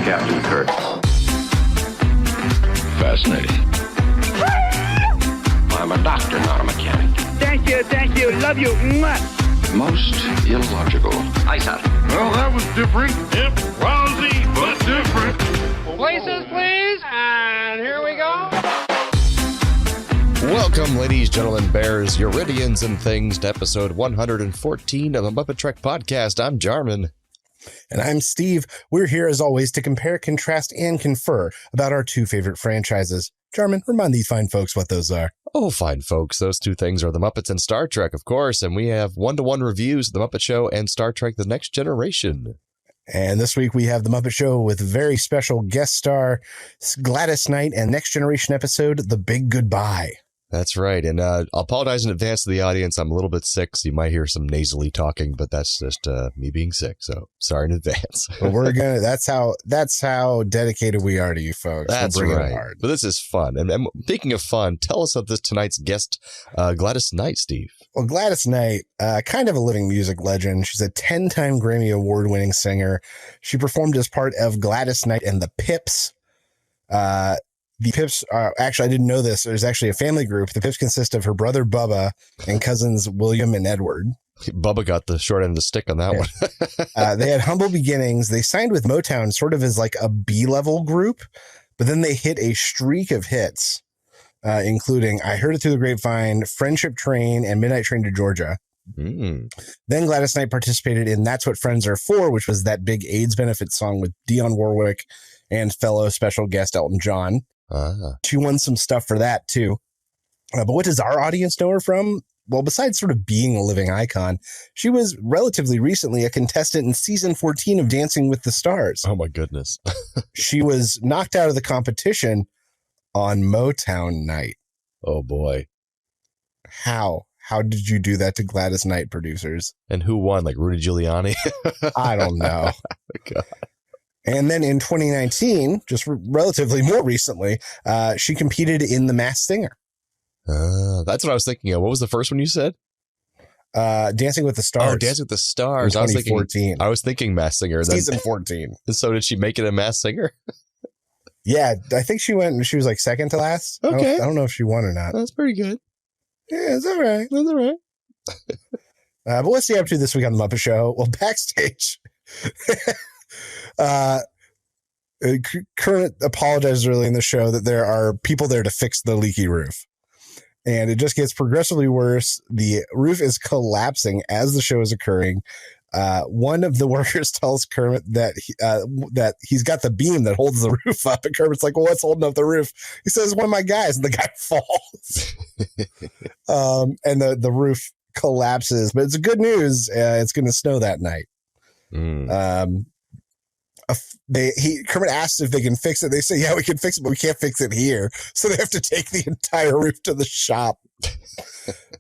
Captain Kirk. Fascinating. I'm a doctor, not a mechanic. Thank you, love you. Mwah. Most illogical. Aye, sir. Well, that was different. Yep, lousy, but different. Places, please, and here we go. Welcome, ladies, gentlemen, bears, Euridians, and things to episode 114 of the MuppeTrek Podcast. I'm Jarman. And I'm Steve. We're here, as always, to compare, contrast, and confer about our two favorite franchises. Jarman, remind these fine folks what those are. Oh, fine folks. Those two things are the Muppets and Star Trek, of course, and we have one-to-one reviews of the Muppet Show and Star Trek The Next Generation. And this week we have the Muppet Show with very special guest star Gladys Knight and Next Generation episode, The Big Goodbye. That's right. And I'll apologize in advance to the audience. I'm a little bit sick, so you might hear some nasally talking, but that's just me being sick. So sorry in advance. But that's how dedicated we are to you folks. That's right. But this is fun. And thinking of fun, tell us of tonight's guest, Gladys Knight, Steve. Well, Gladys Knight, kind of a living music legend. She's a 10-time Grammy Award-winning singer. She performed as part of Gladys Knight and the Pips. The Pips are actually, I didn't know this. There's actually a family group. The Pips consist of her brother Bubba and cousins William and Edward. Bubba got the short end of the stick on that one. They had humble beginnings. They signed with Motown sort of as like a B-level group, but then they hit a streak of hits, including I Heard It Through the Grapevine, Friendship Train, and Midnight Train to Georgia. Then Gladys Knight participated in That's What Friends Are For, which was that big AIDS benefit song with Dionne Warwick and fellow special guest Elton John. She won some stuff for that too. But what does our audience know her from? Well, besides sort of being a living icon, she was relatively recently a contestant in season 14 of Dancing with the Stars. Oh my goodness. She was knocked out of the competition on Motown Night. Oh boy. How did you do that to Gladys Knight, producers? And who won? Like Rudy Giuliani? I don't know. God. And then in 2019, just relatively more recently, she competed in The Masked Singer. That's what I was thinking of. What was the first one you said? Dancing with the Stars. Oh, Dancing with the Stars. I was thinking Masked Singer. Season 14. And so did she make it a Masked Singer? Yeah, I think she was like second to last. Okay. I don't know if she won or not. That's pretty good. Yeah, it's all right. That's all right. But what's she up to this week on the Muppet Show? Well, backstage, Kermit apologizes early in the show that there are people there to fix the leaky roof. And it just gets progressively worse. The roof is collapsing as the show is occurring. One of the workers tells Kermit that he's got the beam that holds the roof up. And Kermit's like, well, what's holding up the roof? He says, one of my guys. And the guy falls. And the roof collapses. But it's good news. It's going to snow that night. Kermit asks if they can fix it. They say, yeah, we can fix it, but we can't fix it here. So they have to take the entire roof to the shop.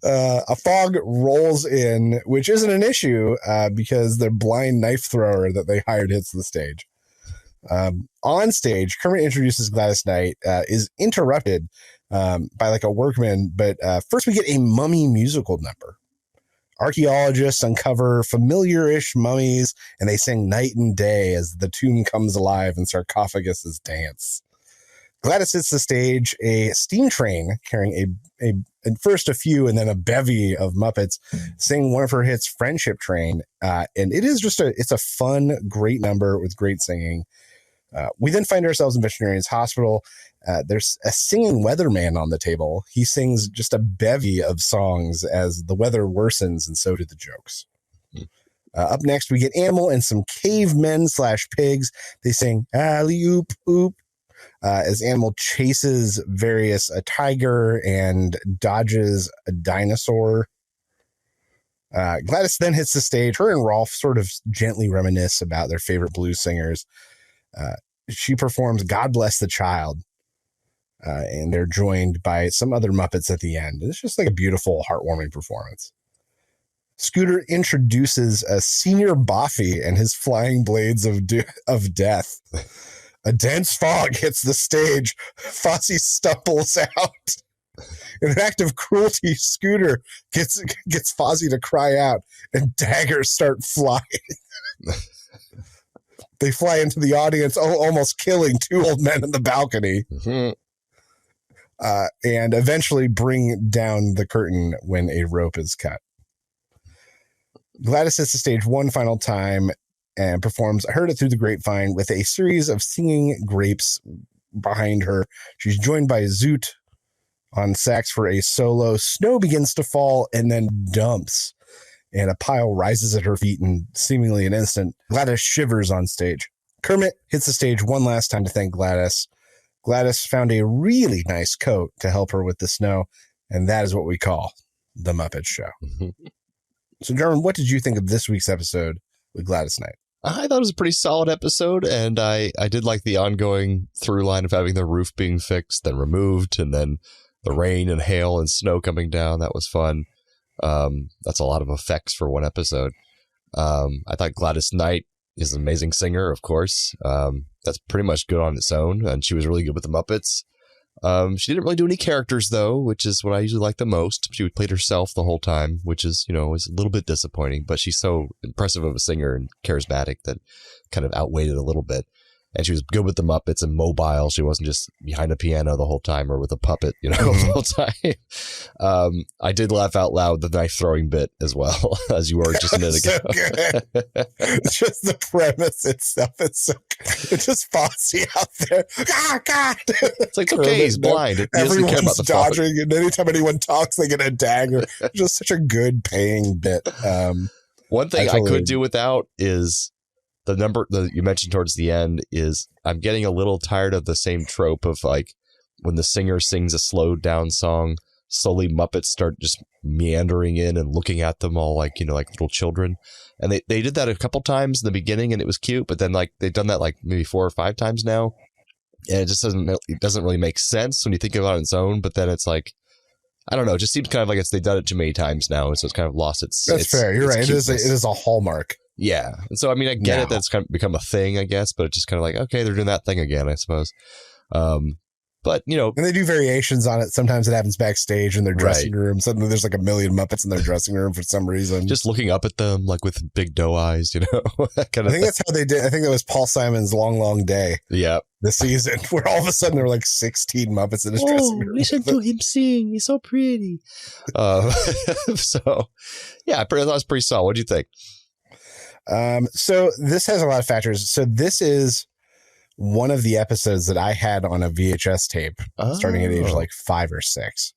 A fog rolls in, which isn't an issue because the blind knife thrower that they hired hits the stage. On stage, Kermit introduces Gladys Knight, is interrupted by like a workman. But first we get a mummy musical number. Archaeologists uncover familiar-ish mummies, and they sing Night and Day as the tomb comes alive and sarcophaguses dance. Gladys hits the stage. A steam train carrying first a few and then a bevy of Muppets sing one of her hits, Friendship Train. And it is it's a fun, great number with great singing. We then find ourselves in Veterinarian's Hospital. There's a singing weatherman on the table. He sings just a bevy of songs as the weather worsens, and so do the jokes. Up next, we get Animal and some cavemen / pigs. They sing alley oop oop as Animal chases a tiger and dodges a dinosaur. Gladys then hits the stage. Her and Rolf sort of gently reminisce about their favorite blues singers. She performs God Bless the Child. And they're joined by some other Muppets at the end. It's just like a beautiful, heartwarming performance. Scooter introduces a Senior Boffy and his flying blades of death. A dense fog hits the stage. Fozzie stumbles out. In an act of cruelty, Scooter gets Fozzie to cry out, and daggers start flying. They fly into the audience, almost killing two old men in the balcony. Mhm. And eventually bring down the curtain when a rope is cut. Gladys hits the stage one final time and performs I Heard It Through the Grapevine with a series of singing grapes behind her. She's joined by Zoot on sax for a solo. Snow begins to fall and then dumps, and a pile rises at her feet in seemingly an instant. Gladys shivers on stage. Kermit hits the stage one last time to thank Gladys. Gladys found a really nice coat to help her with the snow, and that is what we call the Muppet Show. So, Jarman, what did you think of this week's episode with Gladys Knight? I thought it was a pretty solid episode, and I did like the ongoing through line of having the roof being fixed, then removed, and then the rain and hail and snow coming down. That was fun. That's a lot of effects for one episode. I thought Gladys Knight is an amazing singer, of course. That's pretty much good on its own, and she was really good with the Muppets. She didn't really do any characters, though, which is what I usually like the most. She played herself the whole time, which is, was a little bit disappointing, but she's so impressive of a singer and charismatic that kind of outweighed it a little bit. And she was good with the Muppets and mobile. She wasn't just behind a piano the whole time or with a puppet, the whole time. I did laugh out loud the knife throwing bit as well, as you were just a minute ago. Just the premise itself. It's just Fosse out there. Ah, God. It's like, okay, he's blind. He doesn't care about the dodging, and anytime anyone talks, they get a dagger. Just such a good paying bit. One thing I could do without is the number that you mentioned towards the end is I'm getting a little tired of the same trope of like when the singer sings a slowed down song, slowly Muppets start just meandering in and looking at them all like little children. And they did that a couple times in the beginning and it was cute, but then like they've done that like maybe 4 or 5 times now. And it just doesn't really make sense when you think about it on its own. But then it's like, I don't know, it just seems kind of like they've done it too many times now. So it's kind of lost its. That's fair. You're right. Cuteness. It is a hallmark. Yeah. And so, I mean, I get it. That's kind of become a thing, I guess, but it's just kind of like, okay, they're doing that thing again, I suppose. But, and they do variations on it. Sometimes it happens backstage in their dressing room. Suddenly there's like a million Muppets in their dressing room for some reason. Just looking up at them like with big doe eyes, that kind of I think that's how they did. I think that was Paul Simon's Long, Long Day. Yeah. This season, where all of a sudden there were like 16 Muppets in his dressing room. Listen to him sing. He's so pretty. So, yeah, I thought it was pretty solid. What do you think? So this has a lot of factors. So this is one of the episodes that I had on a VHS tape starting at age like 5 or 6.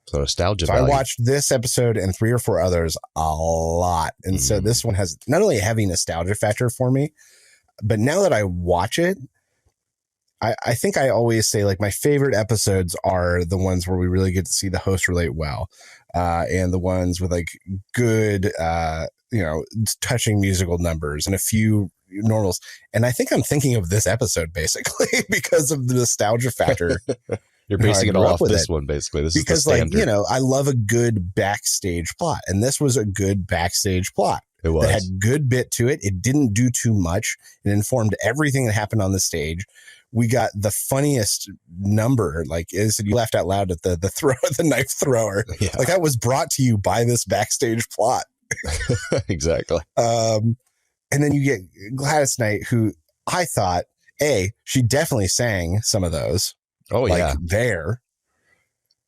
So nostalgia. So I watched this episode and 3 or 4 others a lot. And so this one has not only a heavy nostalgia factor for me, but now that I watch it, I think I always say like my favorite episodes are the ones where we really get to see the host relate well. And the ones with like good, touching musical numbers and a few normals. And I think I'm thinking of this episode basically because of the nostalgia factor. You're basing it all off this one, basically. This because, is the standard. I love a good backstage plot, and this was a good backstage plot. It was. It had good bit to it. It didn't do too much. It informed everything that happened on the stage. We got the funniest number, like you laughed out loud at the knife thrower. Yeah. Like that was brought to you by this backstage plot. Exactly. And then you get Gladys Knight, who I thought, she definitely sang some of those. Oh, yeah. There.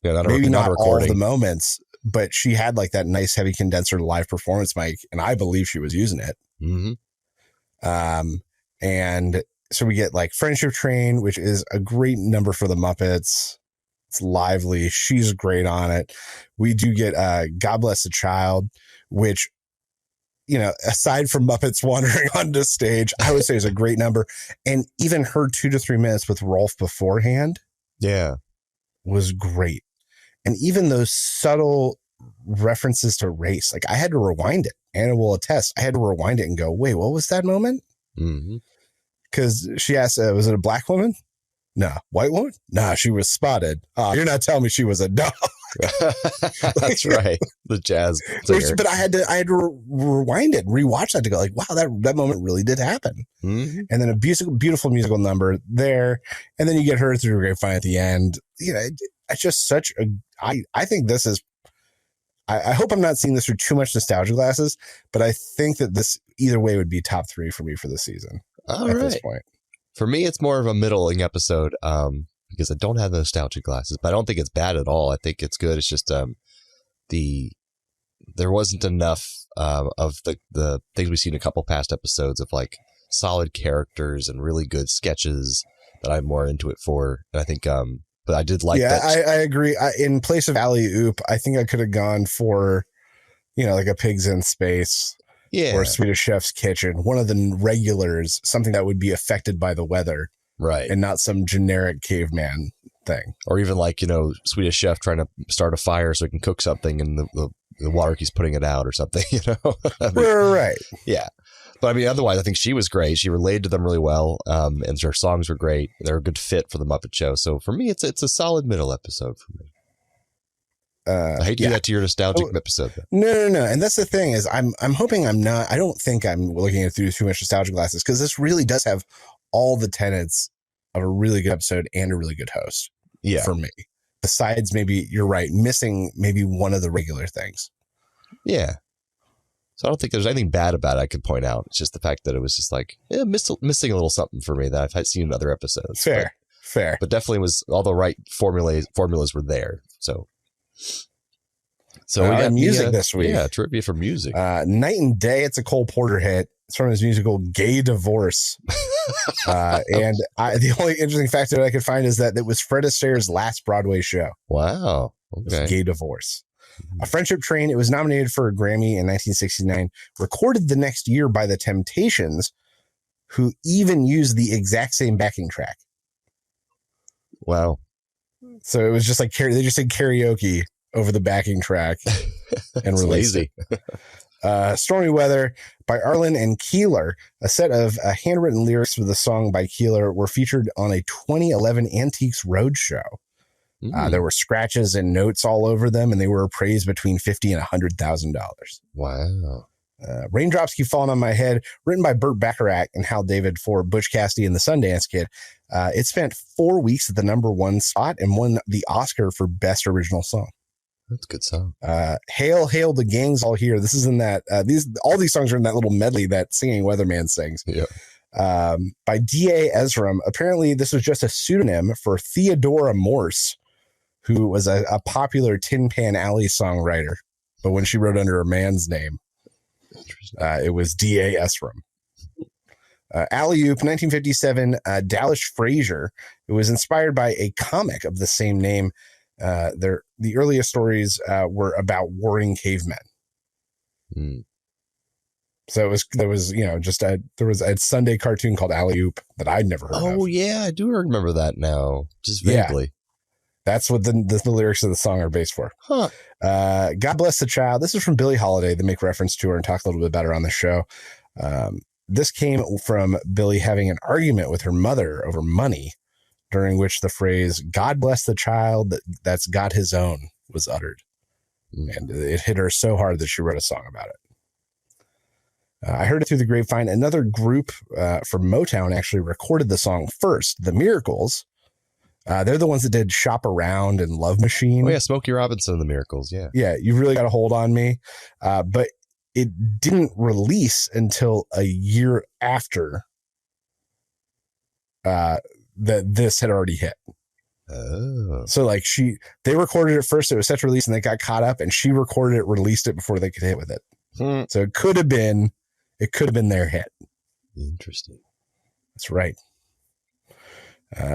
Yeah, maybe not all of the moments, but she had like that nice heavy condenser live performance mic, and I believe she was using it. Mm-hmm. And so we get like Friendship Train, which is a great number for the Muppets. It's lively. She's great on it. We do get God Bless the Child, which, aside from Muppets wandering onto stage, I would say is a great number. And even her 2 to 3 minutes with Rolf beforehand. Yeah. Was great. And even those subtle references to race, like I had to rewind it. Anna will attest. I had to rewind it and go, wait, what was that moment? Mm-hmm. Because she asked, was it a black woman? No. White woman? No, she was spotted. You're not telling me she was a dog. That's right. The jazz singer. But I had to rewind it and rewatch that to go like, wow, that moment really did happen. Mm-hmm. And then a beautiful musical number there. And then you get her through a grapevine at the end. It's just such a, I think this is, I hope I'm not seeing this through too much nostalgia glasses, but I think that this either way would be top 3 for me for this season. All at right. this point. For me, it's more of a middling episode because I don't have the nostalgia glasses, but I don't think it's bad at all. I think it's good. It's just there wasn't enough of the things we've seen in a couple past episodes of like solid characters and really good sketches that I'm more into it for. And I think, but I did like that. I agree. In place of Alley Oop, I think I could have gone for, like a Pigs in Space. Yeah. Or Swedish Chef's Kitchen, one of the regulars, something that would be affected by the weather. Right. And not some generic caveman thing. Or even like, Swedish Chef trying to start a fire so he can cook something and the water keeps putting it out or something, Right. Yeah. But I mean, otherwise, I think she was great. She related to them really well. And her songs were great. They're a good fit for the Muppet Show. So for me, it's a solid middle episode for me. I hate to do that to your nostalgic episode. No. And that's the thing is I'm hoping I'm not, I don't think I'm looking at through too much nostalgia glasses because this really does have all the tenets of a really good episode and a really good host for me. Besides maybe, you're right, missing maybe one of the regular things. Yeah. So I don't think there's anything bad about it I could point out. It's just the fact that it was just like missing a little something for me that I've seen in other episodes. Fair. But definitely was all the right formulas were there. So we got music this week. Yeah, trivia for music. Night and Day. It's a Cole Porter hit. It's from his musical Gay Divorce. And the only interesting fact that I could find is that it was Fred Astaire's last Broadway show. Wow. Okay. Gay Divorce. A Friendship Train. It was nominated for a Grammy in 1969. Recorded the next year by the Temptations, who even used the exact same backing track. Wow. So it was just like they just did karaoke over the backing track and released it. Stormy Weather by Arlen and Keeler. A set of handwritten lyrics for the song by Keeler were featured on a 2011 Antiques Roadshow. There were scratches and notes all over them, and they were appraised between $50,000 and $100,000. Wow. Raindrops Keep Falling on My Head, written by Burt Bacharach and Hal David for Butch Cassidy and the Sundance Kid. It spent 4 weeks at the #1 spot and won the Oscar for Best Original Song. That's a good song. Hail, Hail, the Gang's All Here. This is in that, all these songs are in that little medley that Singing Weatherman sings. Yeah. By D.A. Ezram. Apparently, this was just a pseudonym for Theodora Morse, who was a popular Tin Pan Alley songwriter. But when she wrote under a man's name, it was D.A. Ezram. Alley Oop, 1957, Dallas Frazier. It was inspired by a comic of the same name. The earliest stories were about warring cavemen. So there was a Sunday cartoon called Alley Oop that I'd never heard of. Oh yeah, I do remember that now, just vaguely. Yeah. That's what the lyrics of the song are based for. Huh. God Bless the Child. This is from Billie Holiday. They make reference to her and talk a little bit about her on the show. This came from Billie having an argument with her mother over money, during which the phrase, God bless the child that's got his own, was uttered. And it hit her so hard that she wrote a song about it. I heard it through the grapevine. Another group from Motown actually recorded the song first, The Miracles. They're the ones that did Shop Around and Love Machine. Oh yeah, Smokey Robinson and the Miracles, yeah. Yeah, You Really Got a Hold on Me. But it didn't release until a year after that this had already hit. Oh. So like they recorded it first, it was set to release and they got caught up, and she recorded it, released it before they could hit with it. So it could have been their hit. Interesting. That's right.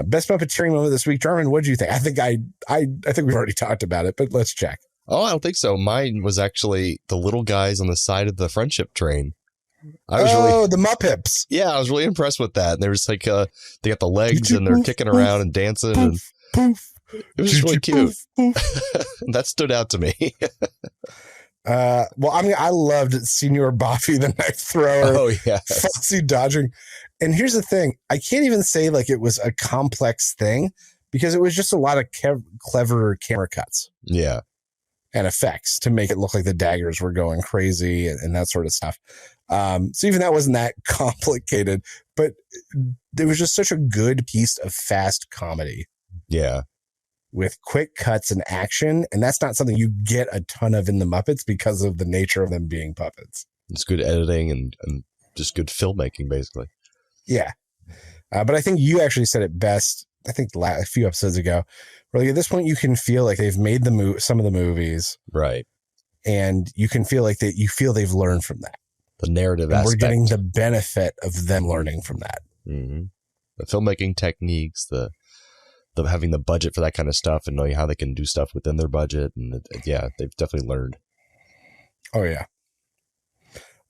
Best puppeteering moment this week. Jarman, what did you think? I think we've already talked about it, but let's check. Oh, I don't think so. Mine was actually the little guys on the side of the Friendship Train. The Muppips. Yeah, I was really impressed with that. And there was like, they got the legs and they're kicking around and dancing. And it was just really cute. That stood out to me. Well, I mean, I loved Senor Buffy the Knife Thrower. Oh, yeah. Foxy dodging. And here's the thing. I can't even say like it was a complex thing because it was just a lot of clever camera cuts. Yeah. And effects to make it look like the daggers were going crazy and that sort of stuff. So even that wasn't that complicated, but there was just such a good piece of fast comedy. Yeah. With quick cuts and action. And that's not something you get a ton of in the Muppets because of the nature of them being puppets. It's good editing and just good filmmaking, basically. Yeah. But I think you actually said it best, I think a few episodes ago, where like at this point you can feel like they've made some of the movies. Right. And you can feel like you feel they've learned from that. The narrative and aspect. We're getting the benefit of them learning from that. Mm-hmm. The filmmaking techniques, the having the budget for that kind of stuff and knowing how they can do stuff within their budget. And yeah, they've definitely learned. Oh, yeah.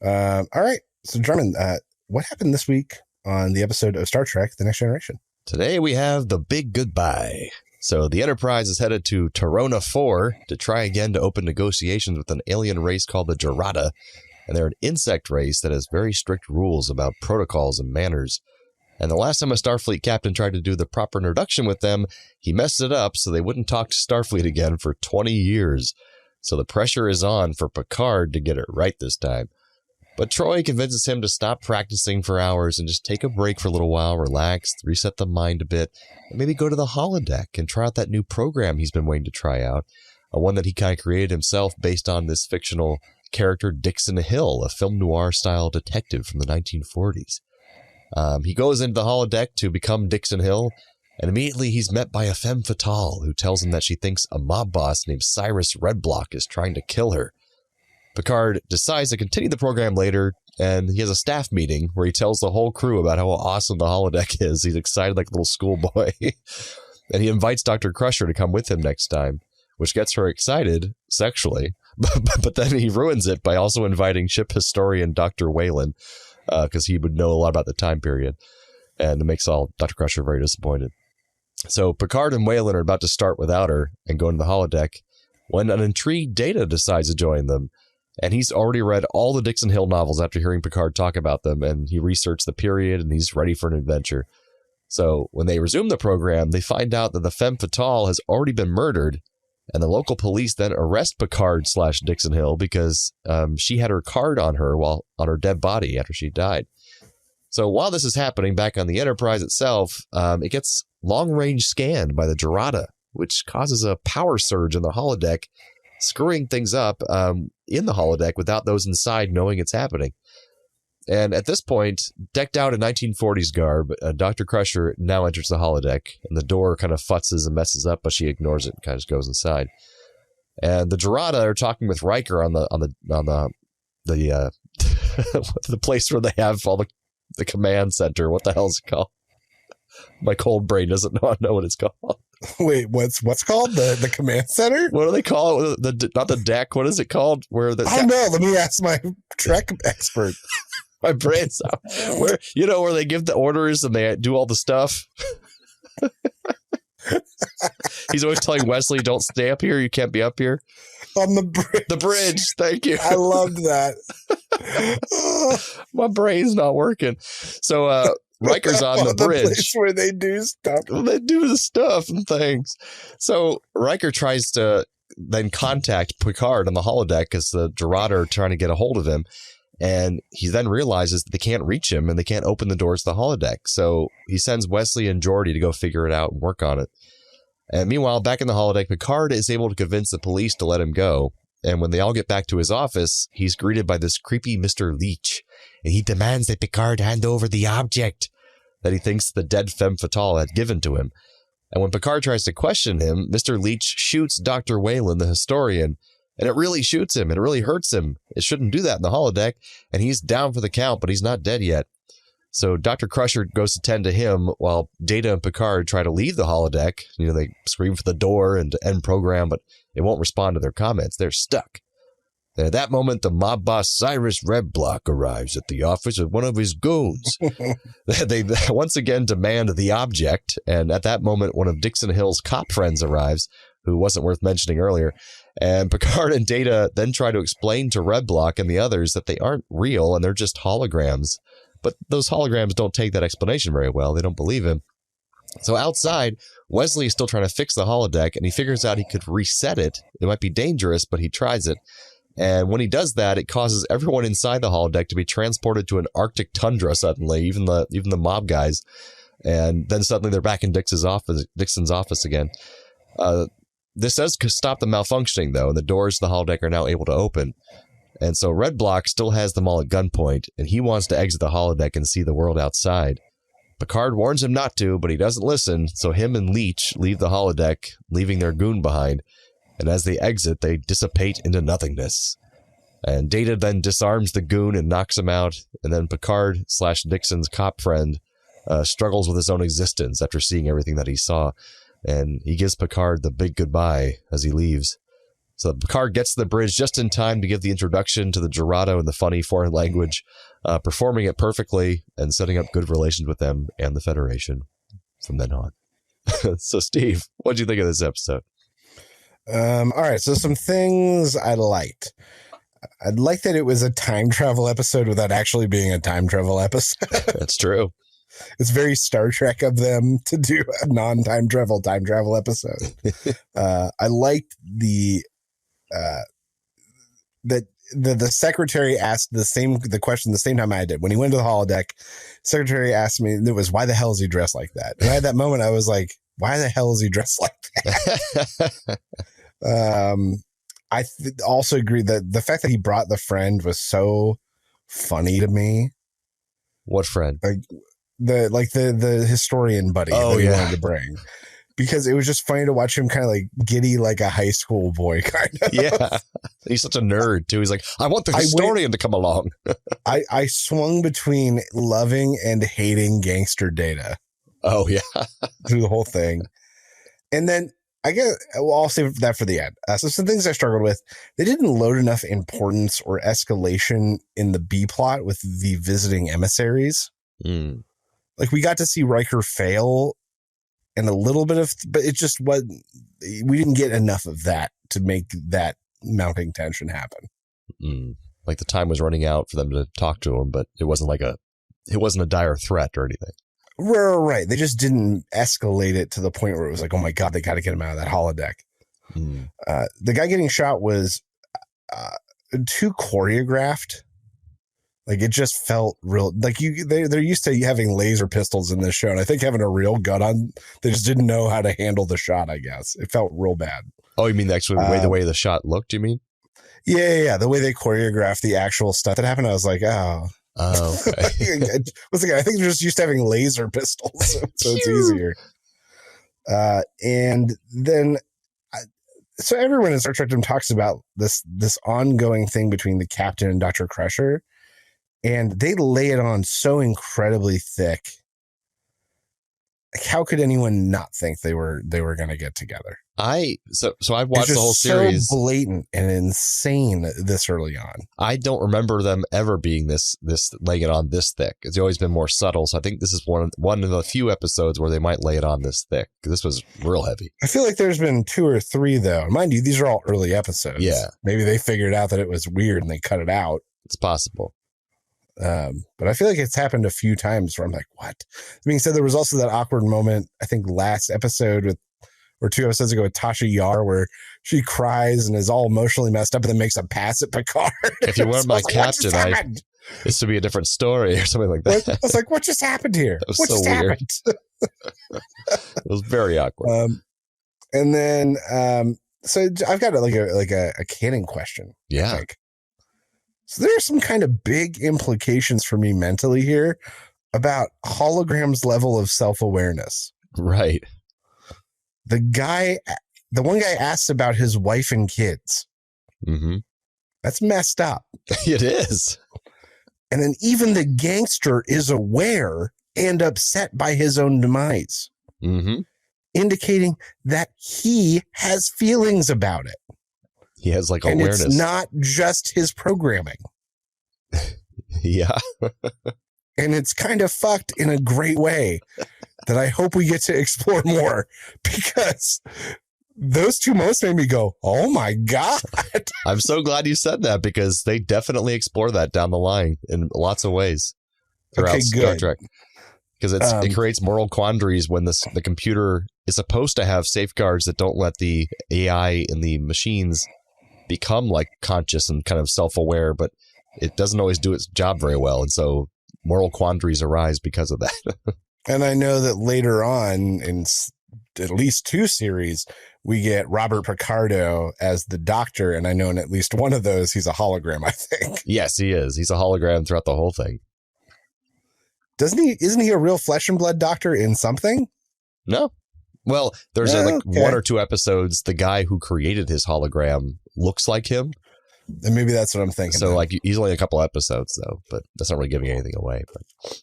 All right. So, Drummond, what happened this week on the episode of Star Trek The Next Generation? Today we have the big goodbye. So the Enterprise is headed to Tarona 4 to try again to open negotiations with an alien race called the Gerada. And they're an insect race that has very strict rules about protocols and manners. And the last time a Starfleet captain tried to do the proper introduction with them, he messed it up so they wouldn't talk to Starfleet again for 20 years. So the pressure is on for Picard to get it right this time. But Troy convinces him to stop practicing for hours and just take a break for a little while, relax, reset the mind a bit, and maybe go to the holodeck and try out that new program he's been waiting to try out. One that he kind of created himself based on this fictional character Dixon Hill, a film noir style detective from the 1940s. He goes into the holodeck to become Dixon Hill, and immediately he's met by a femme fatale who tells him that she thinks a mob boss named Cyrus Redblock is trying to kill her. Picard decides to continue the program later, and he has a staff meeting where he tells the whole crew about how awesome the holodeck is. He's excited like a little schoolboy. And he invites Dr. Crusher to come with him next time, which gets her excited sexually. But then he ruins it by also inviting ship historian Dr. Whalen, because he would know a lot about the time period. And it makes Dr. Crusher very disappointed. So Picard and Whalen are about to start without her and go into the holodeck when an intrigued Data decides to join them. And he's already read all the Dixon Hill novels after hearing Picard talk about them, and he researched the period, and he's ready for an adventure. So when they resume the program, they find out that the femme fatale has already been murdered, and the local police then arrest Picard/Dixon Hill because she had her card on her while on her dead body after she died. So while this is happening back on the Enterprise itself, it gets long-range scanned by the Gerada, which causes a power surge in the holodeck, screwing things up in the holodeck without those inside knowing it's happening. And at this point, decked out in 1940s garb, Dr. Crusher now enters the holodeck, and the door kind of futzes and messes up, but she ignores it and kind of just goes inside. And the Gerada are talking with Riker on the the place where they have all the command center. What the hell is it called? My cold brain doesn't know what it's called. Wait, what's called the command center? What do they call it? Not the deck. What is it called? Where the I don't know. Let me ask my Trek expert. My brain's out. Where they give the orders and they do all the stuff. He's always telling Wesley, "Don't stay up here. You can't be up here." On the bridge. The bridge. Thank you. I loved that. My brain's not working. So Riker's on the bridge. Place where they do stuff. They do the stuff and things. So Riker tries to then contact Picard on the holodeck because the Gerada are trying to get a hold of him. And he then realizes that they can't reach him and they can't open the doors to the holodeck. So he sends Wesley and Geordi to go figure it out and work on it. And meanwhile, back in the holodeck, Picard is able to convince the police to let him go. And when they all get back to his office, he's greeted by this creepy Mr. Leach. And he demands that Picard hand over the object that he thinks the dead femme fatale had given to him. And when Picard tries to question him, Mr. Leach shoots Dr. Whalen, the historian. And it really shoots him. And it really hurts him. It shouldn't do that in the holodeck. And he's down for the count, but he's not dead yet. So Dr. Crusher goes to tend to him while Data and Picard try to leave the holodeck. They scream for the door and to end program, but it won't respond to their comments. They're stuck. And at that moment, the mob boss Cyrus Redblock arrives at the office with one of his goons. They once again demand the object. And at that moment, one of Dixon Hill's cop friends arrives, who wasn't worth mentioning earlier. And Picard and Data then try to explain to Redblock and the others that they aren't real and they're just holograms. But those holograms don't take that explanation very well. They don't believe him. So outside, Wesley is still trying to fix the holodeck, and he figures out he could reset it. It might be dangerous, but he tries it. And when he does that, it causes everyone inside the holodeck to be transported to an Arctic tundra suddenly, even the mob guys. And then suddenly they're back in Dixon's office again. This does stop the malfunctioning, though, and the doors to the holodeck are now able to open. And so Redblock still has them all at gunpoint, and he wants to exit the holodeck and see the world outside. Picard warns him not to, but he doesn't listen, so him and Leech leave the holodeck, leaving their goon behind, and as they exit, they dissipate into nothingness. And Data then disarms the goon and knocks him out, and then Picard/Dixon's cop friend struggles with his own existence after seeing everything that he saw, and he gives Picard the big goodbye as he leaves. So Picard gets to the bridge just in time to give the introduction to the Jurado in the funny foreign language, performing it perfectly and setting up good relations with them and the Federation from then on. So, Steve, what did you think of this episode? All right, so some things I liked. I'd like that it was a time travel episode without actually being a time travel episode. That's true. It's very Star Trek of them to do a non-time travel episode. I liked the the secretary asked the question the same time I did. When he went to the holodeck, secretary asked me, it was, why the hell is he dressed like that? And at that moment, I was like, why the hell is he dressed like that? I also agree that the fact that he brought the friend was so funny to me. What friend? Like the historian buddy that he wanted to bring. Because it was just funny to watch him kind of like giddy like a high school boy kind of. Yeah. He's such a nerd too. He's like, I want the historian to come along. I swung between loving and hating gangster Data. Oh yeah. Through the whole thing. And then I guess I'll save that for the end. So some things I struggled with. They didn't load enough importance or escalation in the B plot with the visiting emissaries. Mm. Like we got to see Riker fail and a little bit of, but it just wasn't, we didn't get enough of that to make that mounting tension happen. Mm. Like the time was running out for them to talk to him, but it wasn't a dire threat or anything. Right. They just didn't escalate it to the point where it was like, oh my God, they got to get him out of that holodeck. Mm. The guy getting shot was too choreographed. Like it just felt real. Like they're used to having laser pistols in this show, and I think having a real gun on, they just didn't know how to handle the shot. I guess it felt real bad. Oh, you mean actually the way the shot looked? You mean? Yeah. The way they choreographed the actual stuff that happened, I was like, oh. Okay. I think they're just used to having laser pistols, so it's easier. And then, so everyone in Star Trek talks about this ongoing thing between the captain and Dr. Crusher. And they lay it on so incredibly thick. Like, how could anyone not think they were going to get together? So I've watched the whole series. So blatant and insane this early on. I don't remember them ever being this laying it on this thick. It's always been more subtle. So I think this is one of the few episodes where they might lay it on this thick. This was real heavy. I feel like there's been 2 or 3 though. Mind you, these are all early episodes. Yeah, maybe they figured out that it was weird and they cut it out. It's possible. But I feel like it's happened a few times where I'm like, what? That being said, there was also that awkward moment, I think last episode or 2 episodes ago with Tasha Yar, where she cries and is all emotionally messed up and then makes a pass at Picard. If you weren't my captain, this would be a different story or something like that. I was like, what just happened here? What just happened? It was very awkward. And then, so I've got a canon question. Yeah. I think. So there are some kind of big implications for me mentally here about hologram's level of self-awareness. Right. The one guy asks about his wife and kids. Mm-hmm. That's messed up. It is. And then even the gangster is aware and upset by his own demise, indicating that he has feelings about it. He has and awareness. It's not just his programming. Yeah. And it's kind of fucked in a great way that I hope we get to explore more, because those 2 moments made me go, oh my God. I'm so glad you said that, because they definitely explore that down the line in lots of ways throughout Star Trek. Because it creates moral quandaries when the computer is supposed to have safeguards that don't let the AI in the machines become like conscious and kind of self-aware, but it doesn't always do its job very well. And so moral quandaries arise because of that. And I know that later on in at least 2 series, we get Robert Picardo as the doctor. And I know in at least one of those, he's a hologram, I think. Yes, he is. He's a hologram throughout the whole thing. Isn't he a real flesh and blood doctor in something? No. Well, there's one or two episodes. The guy who created his hologram looks like him. And maybe that's what I'm thinking. So like he's only a couple episodes though, but that's not really giving anything away. But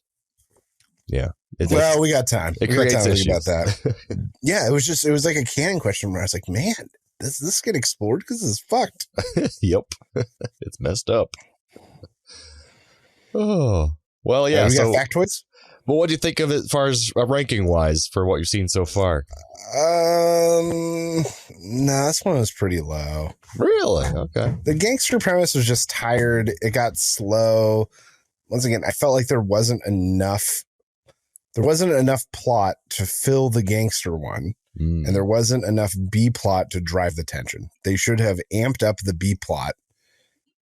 yeah. Well, we got time. It creates issues about that. Yeah, it was like a canon question where I was like, man, does this get explored? Because it's fucked. Yep. It's messed up. Oh. Well, yeah. We got factoids? Well, what do you think of it as far as ranking wise for what you've seen so far? No, this one was pretty low. Really? Okay. The gangster premise was just tired. It got slow. Once again, I felt like there wasn't enough plot to fill the gangster one, and there wasn't enough B plot to drive the tension. They should have amped up the B plot,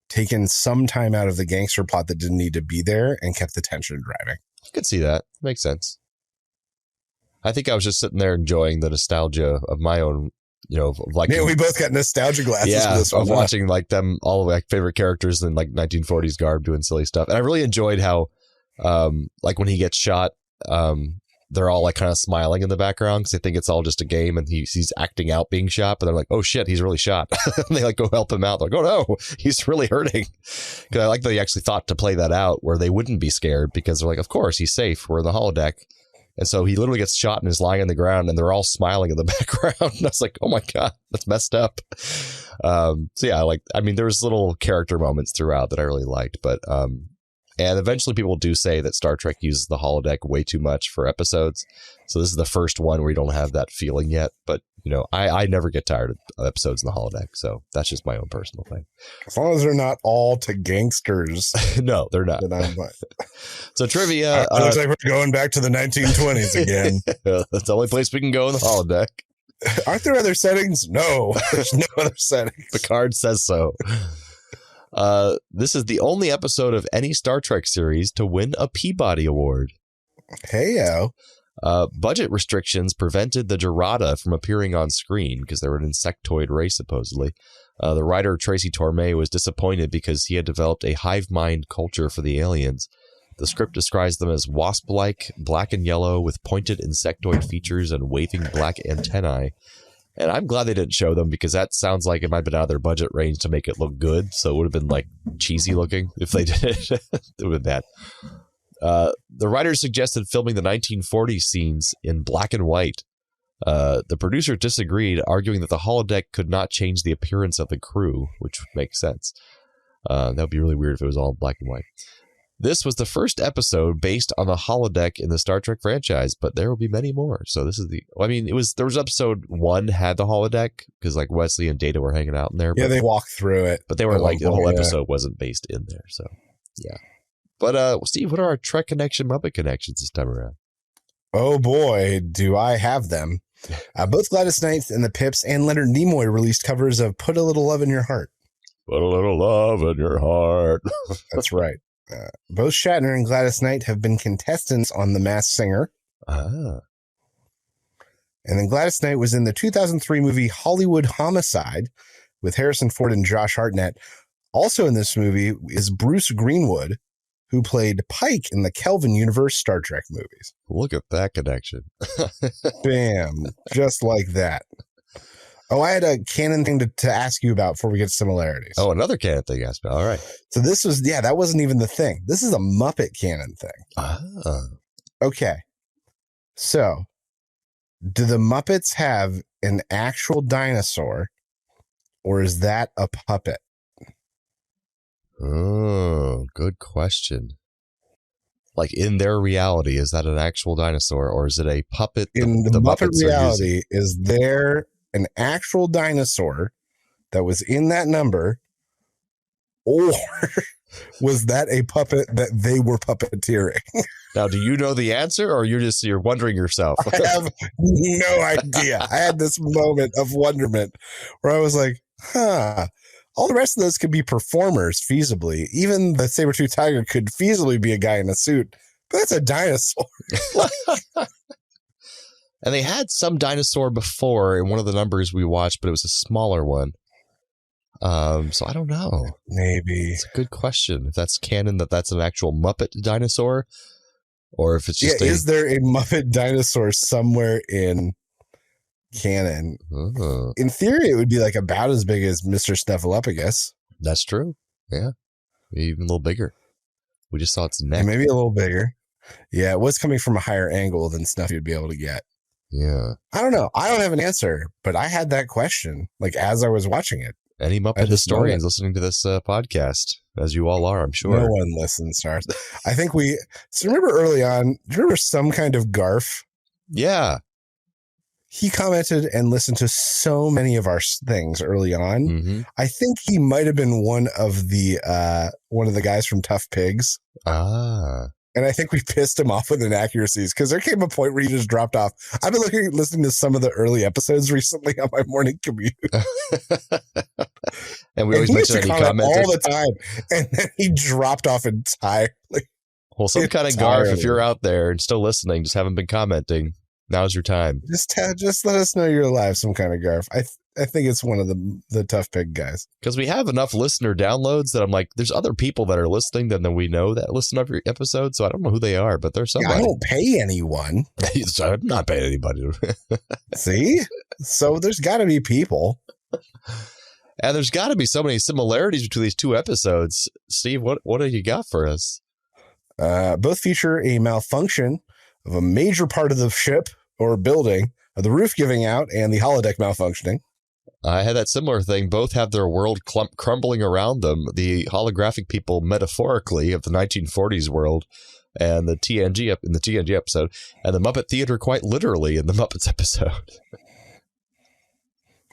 taken some time out of the gangster plot that didn't need to be there, and kept the tension driving. I could see that. Makes sense. I think I was just sitting there enjoying the nostalgia of my own, like. Yeah, we both got nostalgia glasses for this one. Of watching like them, all of my favorite characters in like 1940s garb doing silly stuff. And I really enjoyed how, like when he gets shot, they're all like kind of smiling in the background because they think it's all just a game and he's acting out being shot, but they're like, oh shit, he's really shot. And they like go help him out. They're like, oh no, he's really hurting. Because I like that they actually thought to play that out where they wouldn't be scared because they're like, of course he's safe. We're in the holodeck. And so he literally gets shot and is lying on the ground and they're all smiling in the background. And I was like, oh my God, that's messed up. So yeah, there was little character moments throughout that I really liked, but, and eventually people do say that Star Trek uses the holodeck way too much for episodes. So this is the first one where you don't have that feeling yet. But, I never get tired of episodes in the holodeck. So that's just my own personal thing. As long as they're not all to gangsters. No, they're not. So trivia. It looks like we're going back to the 1920s again. That's the only place we can go in the holodeck. Aren't there other settings? No, there's no other settings. The card says so. This is the only episode of any Star Trek series to win a Peabody Award. Hey-o. Budget restrictions prevented the Gerada from appearing on screen because they were an insectoid race, supposedly. The writer Tracy Torme was disappointed because he had developed a hive mind culture for the aliens. The script describes them as wasp-like, black and yellow, with pointed insectoid features and waving black antennae. And I'm glad they didn't show them because that sounds like it might have been out of their budget range to make it look good. So it would have been like cheesy looking if they did it. It would have been bad. The writers suggested filming the 1940s scenes in black and white. The producers disagreed, arguing that the holodeck could not change the appearance of the crew, which makes sense. That would be really weird if it was all black and white. This was the first episode based on the holodeck in the Star Trek franchise, but there will be many more. So this is there was episode 1 had the holodeck because like Wesley and Data were hanging out in there. Yeah, they walked through it. But they were the whole episode wasn't based in there. So yeah. But Steve, what are our Trek Connection, Muppet Connections this time around? Oh boy, do I have them. Both Gladys Knight and the Pips and Leonard Nimoy released covers of Put a Little Love in Your Heart. Put a little love in your heart. That's right. Both Shatner and Gladys Knight have been contestants on The Masked Singer. And then Gladys Knight was in the 2003 movie Hollywood Homicide with Harrison Ford and Josh Hartnett. Also in this movie is Bruce Greenwood, who played Pike in the Kelvin Universe Star Trek movies. Look at that connection. Bam. Just like that. Oh, I had a canon thing to ask you about before we get to similarities. Oh, another canon thing to ask about. All right. So this was, that wasn't even the thing. This is a Muppet canon thing. Okay. So, do the Muppets have an actual dinosaur, or is that a puppet? Oh, good question. Like in their reality, is that an actual dinosaur, or is it a puppet? In the Muppet reality, is there an actual dinosaur that was in that number, or was that a puppet that they were puppeteering? Now, do you know the answer, or you're wondering yourself? I have no idea. I had this moment of wonderment where I was like, all the rest of those could be performers feasibly. Even the saber-toothed tiger could feasibly be a guy in a suit, but that's a dinosaur. And they had some dinosaur before in one of the numbers we watched, but it was a smaller one. So I don't know. Maybe. It's a good question. If that's canon, that's an actual Muppet dinosaur, or if it's just is there a Muppet dinosaur somewhere in canon? In theory, it would be like about as big as Mr. Snuffleupagus. That's true. Yeah. Even a little bigger. We just saw its neck. And maybe a little bigger. Yeah, it was coming from a higher angle than Snuffy would be able to get. Yeah. I don't know. I don't have an answer, but I had that question like as I was watching it. Any Muppet historians listening to this podcast, as you all are, I'm sure. No one listens, Stars. I think so remember early on, do you remember Some Kind of Garf? Yeah. He commented and listened to so many of our things early on. Mm-hmm. I think he might have been one of the guys from Tough Pigs. Ah. And I think we pissed him off with inaccuracies because there came a point where he just dropped off. I've been listening to some of the early episodes recently on my morning commute. And we always mention that he commented all the time. And then he dropped off entirely. Well, Some Kind of Garf, if you're out there and still listening, just haven't been commenting, now's your time. Just let us know you're alive, Some Kind of Garf. I think it's one of the Tough Pig guys. Because we have enough listener downloads that I'm like, there's other people that are listening than we know that listen to every episode. So I don't know who they are, but there's somebody. Yeah, I don't pay anyone. I'm not paying anybody. See? So there's got to be people. And there's got to be so many similarities between these two episodes. Steve, what do you got for us? Both feature a malfunction of a major part of the ship or building, the roof giving out, and the holodeck malfunctioning. I had that similar thing. Both have their world crumbling around them. The holographic people metaphorically of the 1940s world, and the TNG episode, and the Muppet Theater quite literally in the Muppets episode.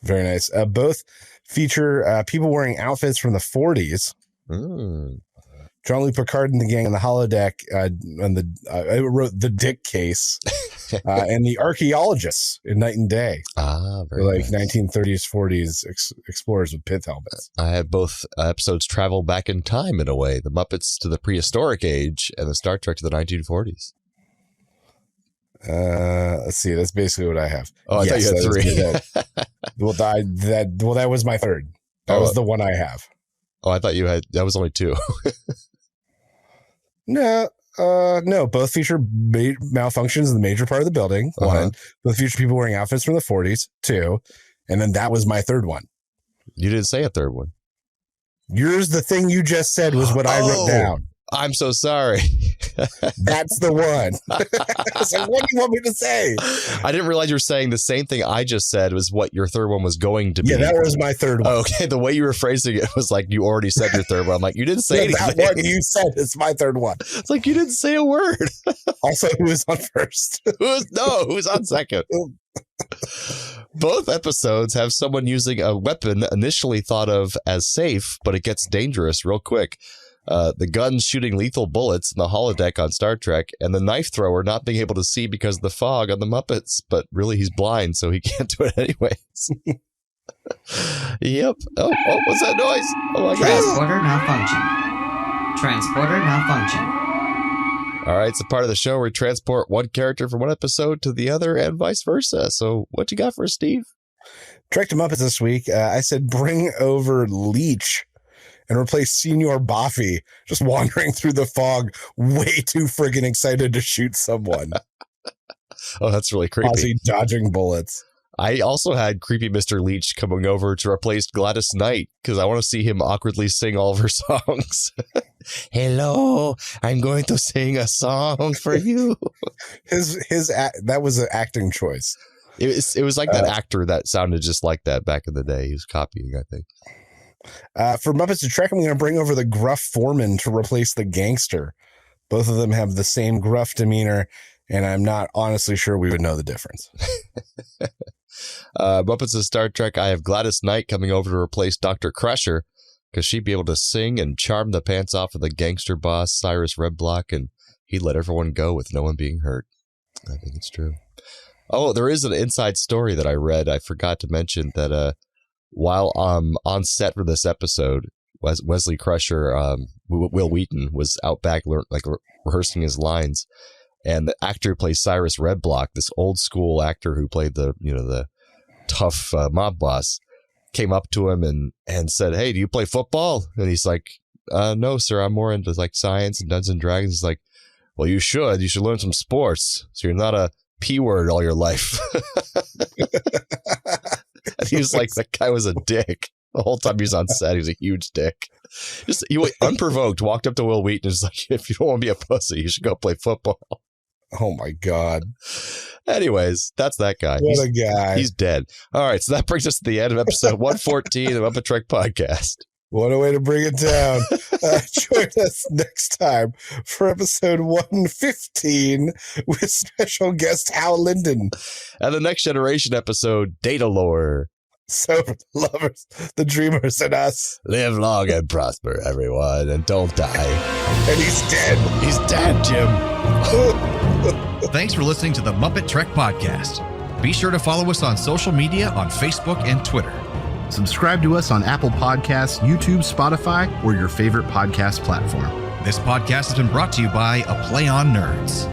Very nice. Both feature people wearing outfits from the 40s. Jean-Luc Picard and the gang on the holodeck, I wrote the Dick Case, and the archaeologists in Night and Day. Very like nice. 1930s, 40s explorers with pith helmets. I had both episodes travel back in time in a way. The Muppets to the prehistoric age and the Star Trek to the 1940s. Let's see. That's basically what I have. Oh, I thought you had three. That was my third. That was the one I have. Oh, I thought you had, that was only two. No, both feature malfunctions in the major part of the building. One, both feature people wearing outfits from the 40s. Two, and then that was my third one. You didn't say a third one. Yours, the thing you just said was what I wrote down. I'm so sorry. That's the one. I was like, what do you want me to say? I didn't realize you were saying the same thing I just said was what your third one was going to be. Yeah, that was my third one. Okay, the way you were phrasing it was like you already said your third one. I'm like, you didn't say anything. That one you said is my third one. It's like you didn't say a word. Also, who was on first? Who was on second? Both episodes have someone using a weapon initially thought of as safe, but it gets dangerous real quick. The guns shooting lethal bullets in the holodeck on Star Trek, and the knife thrower not being able to see because of the fog on the Muppets, but really he's blind, so he can't do it anyways. Yep. Oh, what's that noise? Oh my God. Transporter malfunction. All right, it's a part of the show where we transport one character from one episode to the other and vice versa. So what you got for us, Steve? Trek to Muppets this week. I said bring over Leech and replace Senior Boffy, just wandering through the fog, way too friggin' excited to shoot someone. Oh, that's really creepy. Ozzy dodging bullets. I also had creepy Mr. Leech coming over to replace Gladys Knight because I want to see him awkwardly sing all of her songs. Hello, I'm going to sing a song for you. That was an acting choice. It was like that actor that sounded just like that back in the day. He was copying, I think. For Muppets to Trek, I'm going to bring over the gruff foreman to replace the gangster. Both of them have the same gruff demeanor, and I'm not honestly sure we would know the difference. Muppets of Star Trek, I have Gladys Knight coming over to replace Dr. Crusher because she'd be able to sing and charm the pants off of the gangster boss, Cyrus Redblock, and he'd let everyone go with no one being hurt. I think it's true. Oh, there is an inside story that I read. I forgot to mention that while on set for this episode, Wesley Crusher, Will Wheaton, was out back rehearsing his lines, and the actor who plays Cyrus Redblock, this old school actor who played the tough mob boss, came up to him and said, "Hey, do you play football?" And he's like, "No, sir, I'm more into like science and Dungeons and Dragons." He's like, Well, you should. You should learn some sports so you're not a P word all your life. And he was like, that guy was a dick. The whole time he was on set, he was a huge dick. Just he unprovoked walked up to Will Wheaton and was like, if you don't want to be a pussy, you should go play football. Oh my God. Anyways, that's that guy. What a guy. He's dead. All right, so that brings us to the end of episode 114 of MuppeTrek Podcast. What a way to bring it down. Join us next time for episode 115 with special guest Hal Linden. And the Next Generation episode, Data Lore. So for the lovers, the dreamers, and us. Live long and prosper, everyone, and don't die. And he's dead. He's dead, Jim. Thanks for listening to the MuppeTrek Podcast. Be sure to follow us on social media on Facebook and Twitter. Subscribe to us on Apple Podcasts, YouTube, Spotify, or your favorite podcast platform. This podcast has been brought to you by A Play on Nerds.